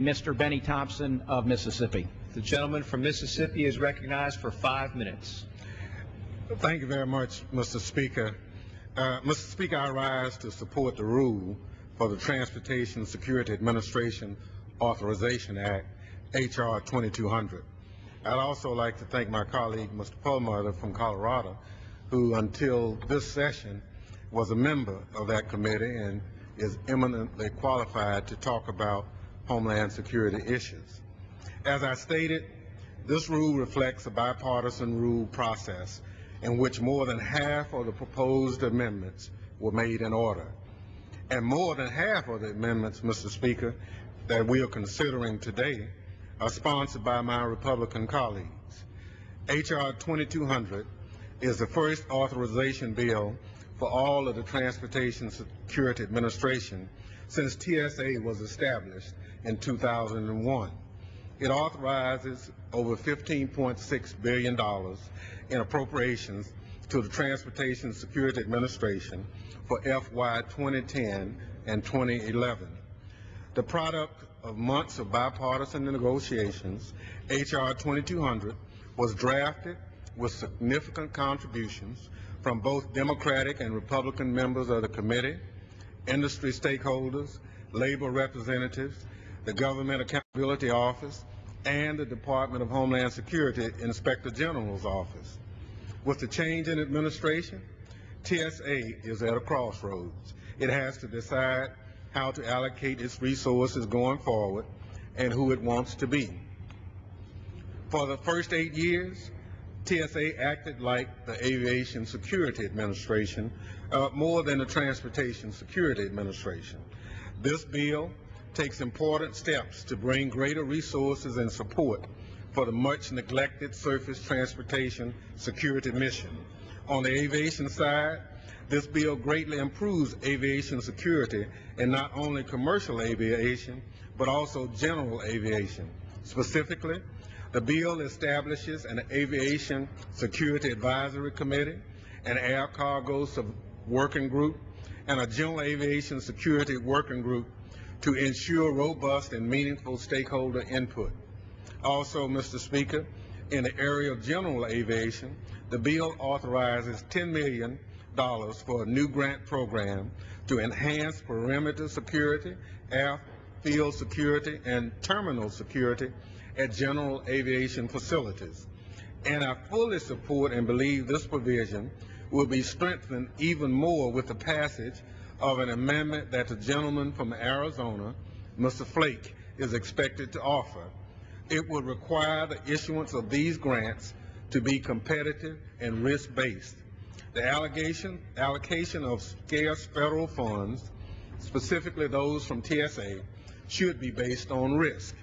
Mr. Bennie Thompson of Mississippi. The gentleman from Mississippi is recognized for 5 minutes. Thank you very much, Mr. Speaker. Mr. Speaker, I rise to support the rule for the Transportation Security Administration Authorization Act, H.R. 2200. I'd also like to thank my colleague, Mr. Perlmutter from Colorado, who until this session was a member of that committee and is eminently qualified to talk about Homeland Security issues. As I stated, this rule reflects a bipartisan rule process in which more than half of the proposed amendments were made in order. And more than half of the amendments, Mr. Speaker, that we are considering today are sponsored by my Republican colleagues. H.R. 2200 is the first authorization bill for all of the Transportation Security Administration since TSA was established in 2001. It authorizes over $15.6 billion in appropriations to the Transportation Security Administration for FY 2010 and 2011. The product of months of bipartisan negotiations, H.R. 2200 was drafted with significant contributions from both Democratic and Republican members of the committee, industry stakeholders, labor representatives, the Government Accountability Office, and the Department of Homeland Security Inspector General's Office. With the change in administration, TSA is at a crossroads. It has to decide how to allocate its resources going forward and who it wants to be. For the first 8 years, TSA acted like the Aviation Security Administration more than the Transportation Security Administration. This bill takes important steps to bring greater resources and support for the much neglected surface transportation security mission. On the aviation side, this bill greatly improves aviation security in not only commercial aviation, but also general aviation. Specifically, the bill establishes an Aviation Security Advisory Committee, an Air Cargo Working Group, and a General Aviation Security Working Group to ensure robust and meaningful stakeholder input. Also, Mr. Speaker, in the area of general aviation, the bill authorizes $10 million for a new grant program to enhance perimeter security, airfield security, and terminal security at general aviation facilities. And I fully support and believe this provision will be strengthened even more with the passage of an amendment that the gentleman from Arizona, Mr. Flake, is expected to offer. It would require the issuance of these grants to be competitive and risk-based. The allocation of scarce federal funds, specifically those from TSA, should be based on risk.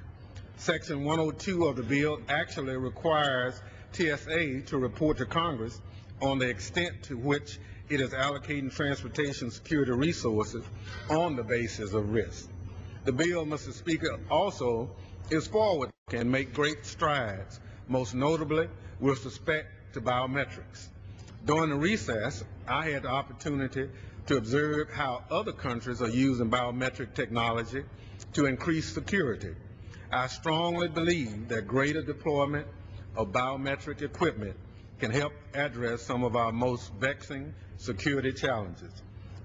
Section 102 of the bill actually requires TSA to report to Congress on the extent to which it is allocating transportation security resources on the basis of risk. The bill, Mr. Speaker, also is forward and make great strides, most notably with respect to biometrics. During the recess, I had the opportunity to observe how other countries are using biometric technology to increase security. I strongly believe that greater deployment of biometric equipment can help address some of our most vexing security challenges.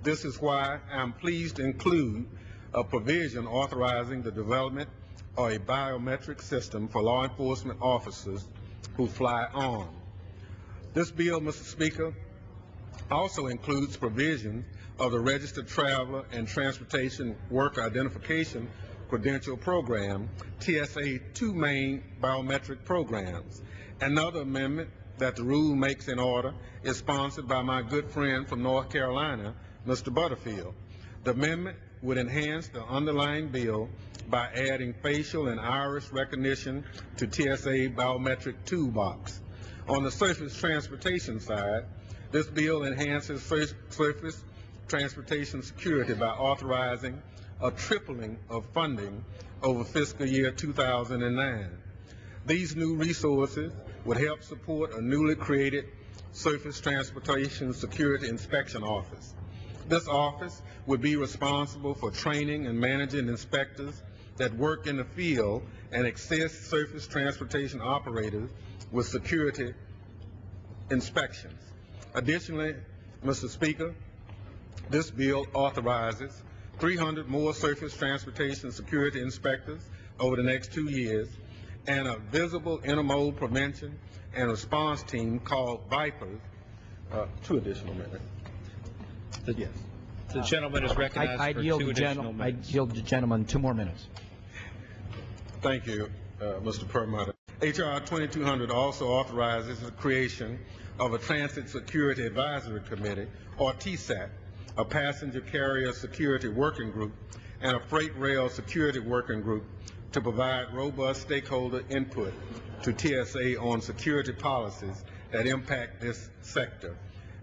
This is why I'm pleased to include a provision authorizing the development of a biometric system for law enforcement officers who fly armed. This bill, Mr. Speaker, also includes provisions of the Registered Traveler and Transportation Worker Identification Credential Program, TSA, two main biometric programs. Another amendment that the rule makes in order is sponsored by my good friend from North Carolina, Mr. Butterfield. The amendment would enhance the underlying bill by adding facial and iris recognition to TSA biometric toolbox. On the surface transportation side, this bill enhances surface transportation security by authorizing a tripling of funding over fiscal year 2009. These new resources would help support a newly created Surface Transportation Security Inspection Office. This office would be responsible for training and managing inspectors that work in the field and assist surface transportation operators with security inspections. Additionally, Mr. Speaker, this bill authorizes 300 more surface transportation security inspectors over the next 2 years and a visible intermodal prevention and response team called Vipers. 2 additional minutes. Yes. The gentleman is recognized for 2 additional minutes. I yield the gentleman 2 more minutes. Thank you, Mr. Perlmutter. H.R. 2200 also authorizes the creation of a Transit Security Advisory Committee, or TSAT, a passenger carrier security working group, and a freight rail security working group to provide robust stakeholder input to TSA on security policies that impact this sector.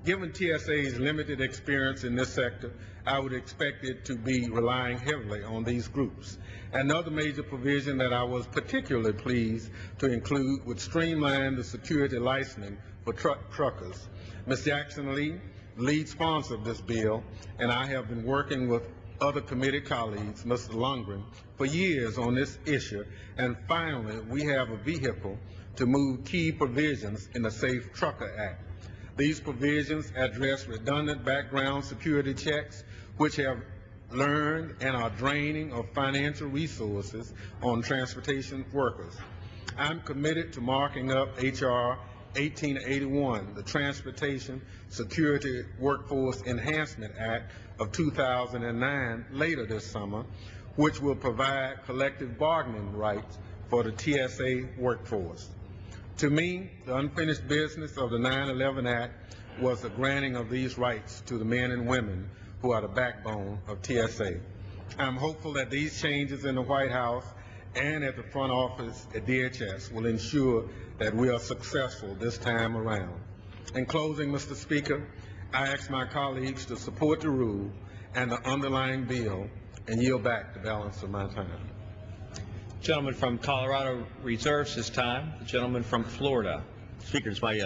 Given TSA's limited experience in this sector, I would expect it to be relying heavily on these groups. Another major provision that I was particularly pleased to include would streamline the security licensing for truckers. Ms. Jackson Lee, lead sponsor of this bill, and I have been working with other committee colleagues, Mr. Lundgren, for years on this issue, and finally we have a vehicle to move key provisions in the Safe Trucker Act. These provisions address redundant background security checks, which have learned and are draining of financial resources on transportation workers. I'm committed to marking up H.R. 1881, the Transportation Security Workforce Enhancement Act of 2009, later this summer, which will provide collective bargaining rights for the TSA workforce. To me, the unfinished business of the 9/11 Act was the granting of these rights to the men and women who are the backbone of TSA. I'm hopeful that these changes in the White House and at the front office at DHS will ensure that we are successful this time around. In closing, Mr. Speaker, I ask my colleagues to support the rule and the underlying bill and yield back the balance of my time. Gentleman from Colorado reserves his time. The gentleman from Florida. Speaker, it's my